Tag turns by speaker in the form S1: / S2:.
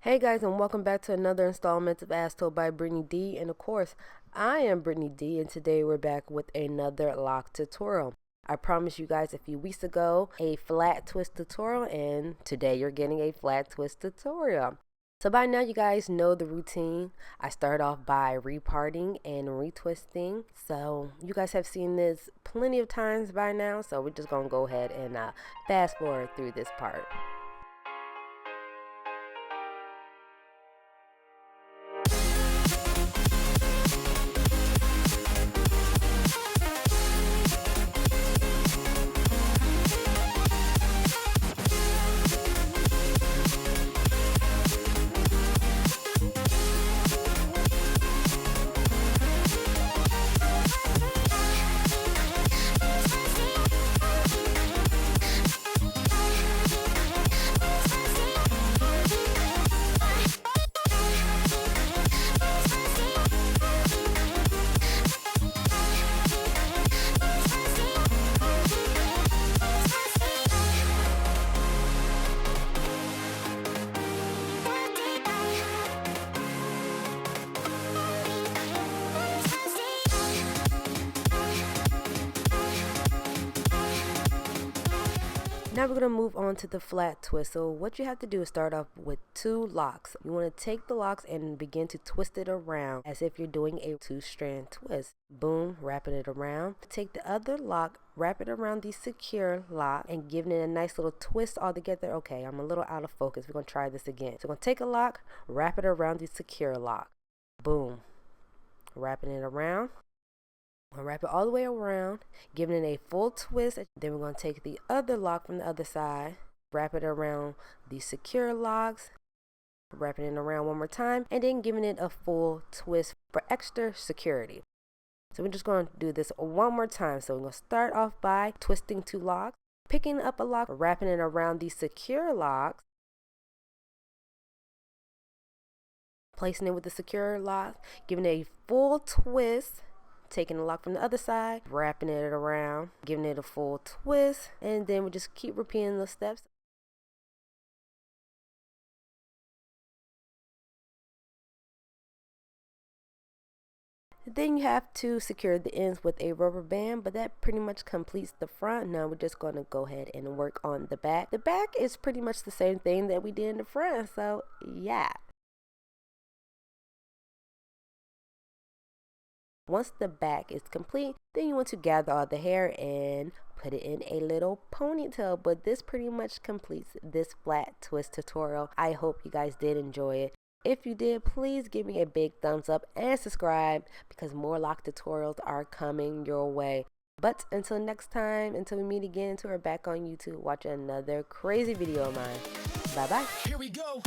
S1: Hey guys, and welcome back to another installment of As Told by Brittany D. And of course, I am Brittany D, and today we're back with another lock tutorial. I promised you guys a few weeks ago a flat twist tutorial, and today you're getting a flat twist tutorial. So by now you guys know the routine. I start off by reparting and retwisting. So you guys have seen this plenty of times by now, so we're just gonna go ahead and fast forward through this part. Now we're going to move on to the flat twist. So what you have to do is start off with two locks. You want to take the locks and begin to twist it around as if you're doing a two-strand twist. Boom, wrapping it around. Take the other lock, wrap it around the secure lock and giving it a nice little twist all together. Okay, I'm a little out of focus. We're going to try this again. So we're going to take a lock, wrap it around the secure lock. Boom, wrapping it around. We'll wrap it all the way around, giving it a full twist. Then we're going to take the other lock from the other side, wrap it around the secure locks, wrapping it around one more time, and then giving it a full twist for extra security. So we're just going to do this one more time. So we're going to start off by twisting two locks, picking up a lock, wrapping it around the secure locks, placing it with the secure lock, giving it a full twist, taking the lock from the other side, wrapping it around, giving it a full twist, and then we just keep repeating those steps. Then you have to secure the ends with a rubber band, but that pretty much completes the front. Now we're just going to go ahead and work on the back. The back is pretty much the same thing that we did in the front, so yeah. Once the back is complete, then you want to gather all the hair and put it in a little ponytail. But this pretty much completes this flat twist tutorial. I hope you guys did enjoy it. If you did, please give me a big thumbs up and subscribe because more lock tutorials are coming your way. But until next time, until we meet again, until we're back on YouTube, watch another crazy video of mine. Bye bye. Here we go.